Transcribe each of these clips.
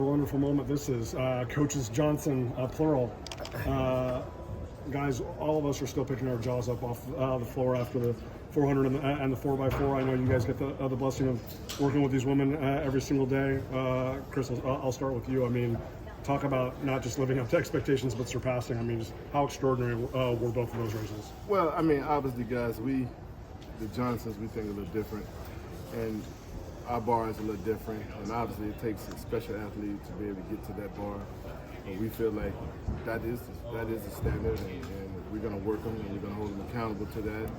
Wonderful moment this is. Coaches Johnson, plural. Guys, all of us are still picking our jaws up off the floor after the 400 and the 4x4. I know you guys get the blessing of working with these women every single day. Chris, I'll start with you. I mean, talk about not just living up to expectations, but surpassing. I mean, just how extraordinary were both of those races? Well, I mean, obviously, guys, the Johnsons, we think a little different. And our bar is a little different, and obviously it takes a special athlete to be able to get to that bar. But we feel like that is the standard, and we're going to work them, and we're going to hold them accountable to that.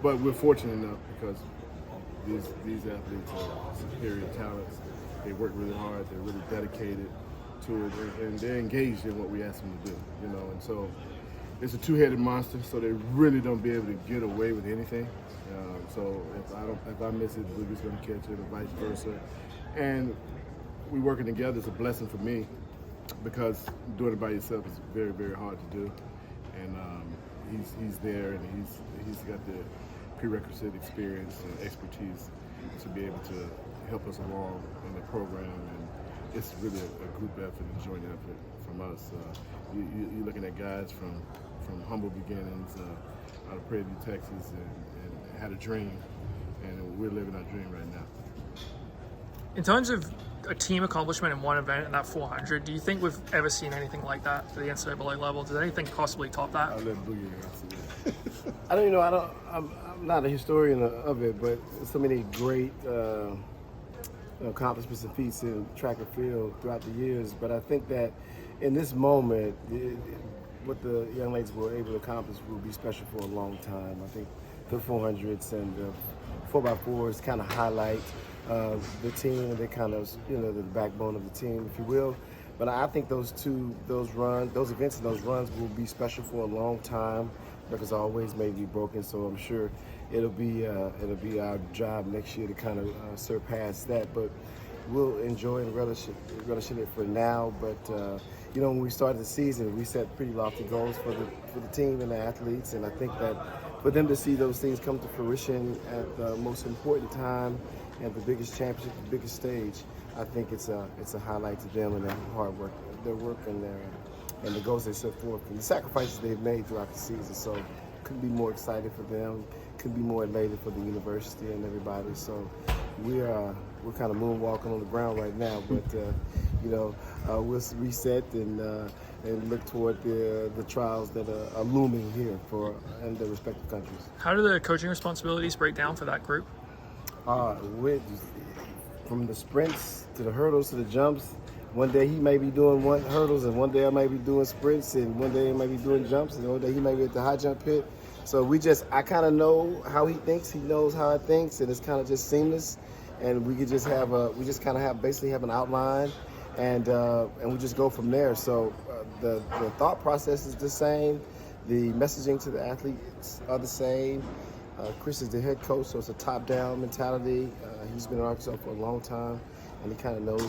But we're fortunate enough because these athletes are superior talents. They work really hard. They're really dedicated to it, and they're engaged in what we ask them to do. You know, and so it's a two-headed monster. So they really don't be able to get away with anything. So if I miss it, Boogie's going to catch it, or vice versa. And we working together is a blessing for me because doing it by yourself is very, very hard to do. And he's there, and he's got the prerequisite experience and expertise to be able to help us along in the program. And it's really a group effort, a joint effort from us. You're looking at guys from humble beginnings out of Prairie View, Texas, and had a dream, and we're living our dream right now. In terms of a team accomplishment in one event in that 400, do you think we've ever seen anything like that at the NCAA level? Does anything possibly top that? I'll let Boogie answer that. I don't know. I'm not a historian of it, but so many great accomplishments and feats in track and field throughout the years. But I think that in this moment, what the young ladies were able to accomplish will be special for a long time. I think the 400s and the 4x4s kind of highlight the team. They kind of, the backbone of the team, if you will. But I think those events and those runs will be special for a long time. Records always may be broken, so I'm sure it'll be our job next year to kind of surpass that. But we'll enjoy and relish it for now. But when we started the season, we set pretty lofty goals for the team and the athletes, and I think that for them to see those things come to fruition at the most important time, at the biggest championship, the biggest stage, I think it's a highlight to them and their hard work, and the goals they set forth, and the sacrifices they've made throughout the season. So couldn't be more excited for them, couldn't be more elated for the university and everybody. So we're kind of moonwalking on the ground right now, but we'll reset and look toward the trials that are looming here in the respective countries. How do the coaching responsibilities break down for that group? From the sprints to the hurdles to the jumps. One day he may be doing hurdles, and one day I may be doing sprints, and one day I may be doing jumps, and one day he may be at the high jump pit. So I kind of know how he thinks, he knows how I think, and it's kind of just seamless. And we could just basically have an outline, and we just go from there. So the thought process is the same, the messaging to the athletes are the same. Chris is the head coach, so it's a top-down mentality. He's been in Arkansas for a long time, and he kind of knows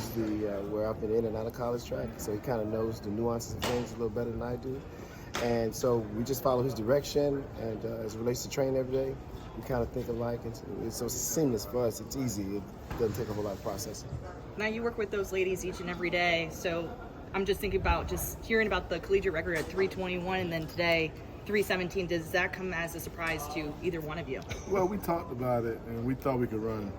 where I've been in and out of college track, so he kind of knows the nuances of things a little better than I do. And so we just follow his direction, and as it relates to training every day, we kind of think alike, and so it's seamless for us. It's easy. It doesn't take a whole lot of processing. Now you work with those ladies each and every day, so I'm just thinking about just hearing about the collegiate record at 3:21 and then today 3:17. Does that come as a surprise to either one of you? Well, we talked about it, and we thought we could run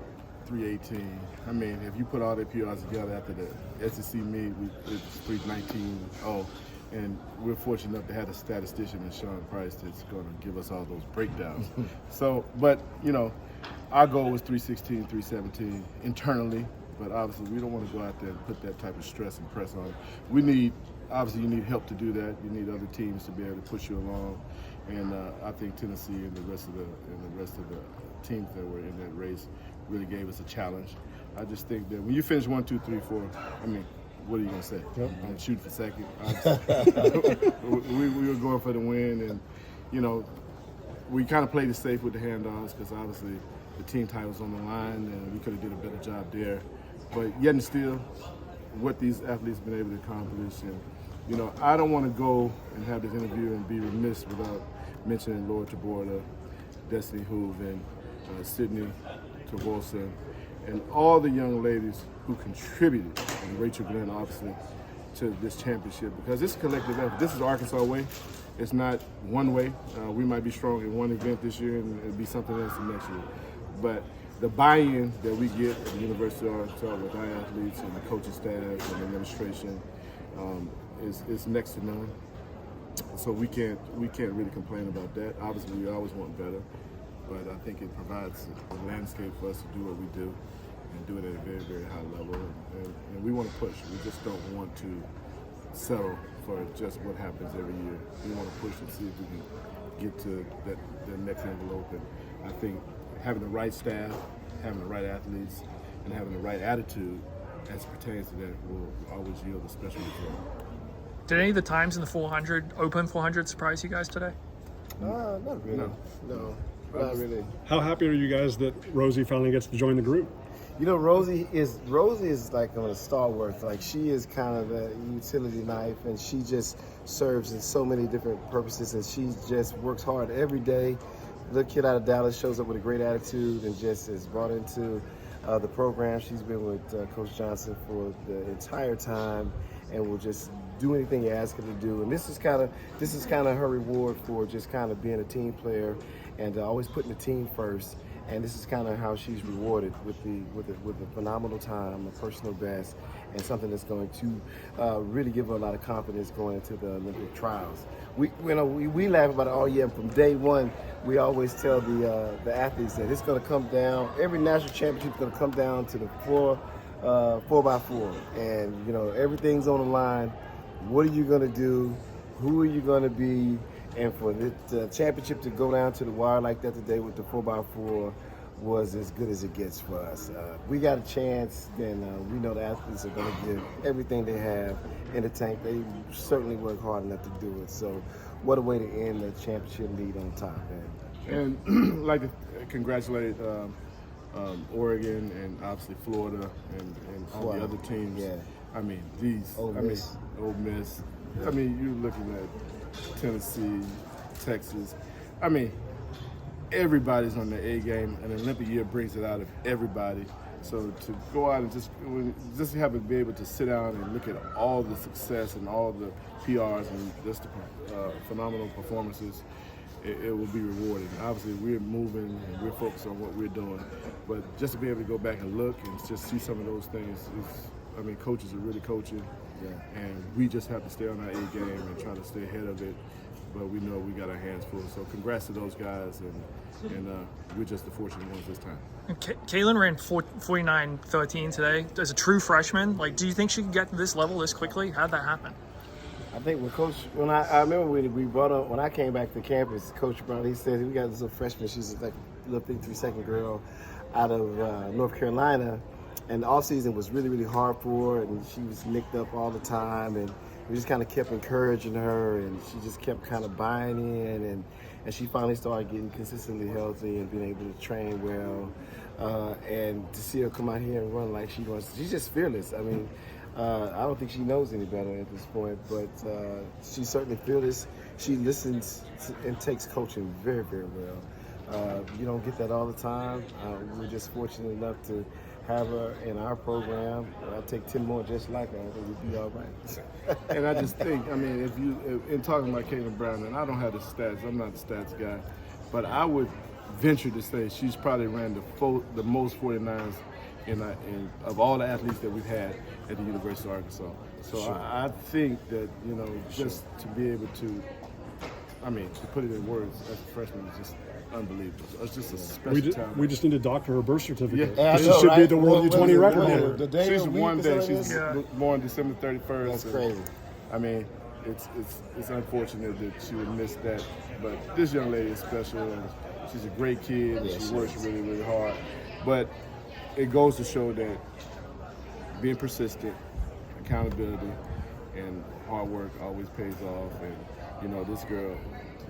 3:18. I mean, if you put all the PRs together after the SEC meet, it's 3:19. And we're fortunate enough to have a statistician in Sean Price that's going to give us all those breakdowns. But our goal was 3:16, 3:17 internally, but obviously we don't want to go out there and put that type of stress and press on. You need help to do that. You need other teams to be able to push you along. And I think Tennessee and the rest of the teams that were in that race really gave us a challenge. I just think that when you finish 1, 2, 3, 4, I mean, what are you going to say? Yep. I'm shooting for second. We were going for the win, and, we kind of played it safe with the handoffs because obviously the team title's on the line, and we could have did a better job there. But yet and still, what these athletes have been able to accomplish, and, I don't want to go and have this interview and be remiss without mentioning Laura Taborda, Destiny Hooven, Sydney Travolta, and all the young ladies who contributed, and Rachel Glenn obviously, to this championship, because it's a collective effort. This is Arkansas way. It's not one way. We might be strong in one event this year and it'll be something else the next year. But the buy-in that we get at the University of Arkansas with our athletes and the coaching staff and the administration is next to none. So we can't really complain about that. Obviously, we always want better, but I think it provides a landscape for us to do what we do and do it at a very, very high level. And we want to push. We just don't want to settle for just what happens every year. We want to push and see if we can get to the next envelope. And I think having the right staff, having the right athletes, and having the right attitude as it pertains to that will always yield a special result. Did any of the times in the 400, open 400, surprise you guys today? Not really. No, not really. How happy are you guys that Rosie finally gets to join the group? You know, Rosie is like on a stalwart. Like, she is kind of a utility knife, and she just serves in so many different purposes, and she just works hard every day. The kid out of Dallas shows up with a great attitude and just is brought into the program. She's been with Coach Johnson for the entire time, and will just do anything you ask her to do. And this is kind of her reward for just kind of being a team player and always putting the team first. And this is kind of how she's rewarded with a phenomenal time, a personal best, and something that's going to really give her a lot of confidence going into the Olympic trials. We laugh about it all year. From day one, we always tell the athletes that it's going to come down. Every national championship is going to come down to the 4x4, and you know, everything's on the line. What are you going to do? Who are you going to be? And for the championship to go down to the wire like that today with the 4x4 was as good as it gets for us. We got a chance, then we know the athletes are going to give everything they have in the tank. They certainly work hard enough to do it. So what a way to end the championship lead on top, man. And like to congratulate Oregon and obviously Florida and all the other teams. Yeah. I mean, Ole Miss. Yeah. I mean, you're looking at Tennessee, Texas. I mean, everybody's on the A game, and an Olympic year brings it out of everybody. So to go out and just have to be able to sit down and look at all the success and all the PRs and just the phenomenal performances, it will be rewarding. Obviously, we're moving and we're focused on what we're doing, but just to be able to go back and look and just see some of those things I mean, coaches are really coaching. Yeah. And we just have to stay on our A game and try to stay ahead of it. But we know we got our hands full. So congrats to those guys, and we're just the fortunate ones this time. Kaylin ran 49.13 today. As a true freshman, like, do you think she could get to this level this quickly? How'd that happen? I think when I remember we brought up, when I came back to campus, Coach Brown, he said we got this little freshman. She's like a little 53-second girl out of North Carolina. And the offseason was really, really hard for her, and she was nicked up all the time, and we just kind of kept encouraging her, and she just kept kind of buying in, and she finally started getting consistently healthy and being able to train well, and to see her come out here and run like she wants. She's just fearless. I mean, I don't think she knows any better at this point, but she's certainly fearless. She listens and takes coaching very, very well. You don't get that all the time. We're just fortunate enough to have her in our program. I'll take 10 more just like her, I think we'd be all right. And I just think, I mean, if in talking about Caitlin Brown, and I don't have the stats, I'm not the stats guy, but I would venture to say she's probably ran the most 49s of all the athletes that we've had at the University of Arkansas. So sure. I think that, you know, just to be able to, I mean, to put it in words as a freshman is just unbelievable. It's just a special talent. We just need to doctor her birth certificate. Yeah. She should be the World U20 record holder. She's one day. She's born December 31st. That's crazy. I mean, it's unfortunate that she would miss that. But this young lady is special, and she's a great kid, and she works really, really hard. But it goes to show that being persistent, accountability, and hard work always pays off. And, you know, this girl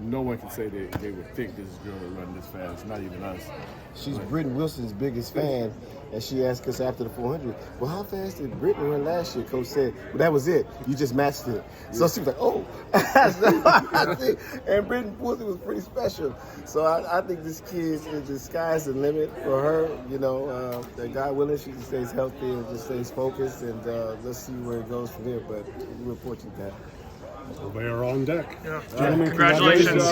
no one can say that they would think this girl would run this fast, not even us. She's Britton Wilson's biggest fan, and she asked us after the 400, well, how fast did Britton run last year? Coach said, well, that was it. You just matched it. So she was like, oh. And Britton Wilson was pretty special. So I think this kid, the sky's the limit for her. You know, that God willing, she stays healthy and just stays focused, and let's see where it goes from here. But we're fortunate that. They are on deck. Yeah. Gentlemen, Congratulations.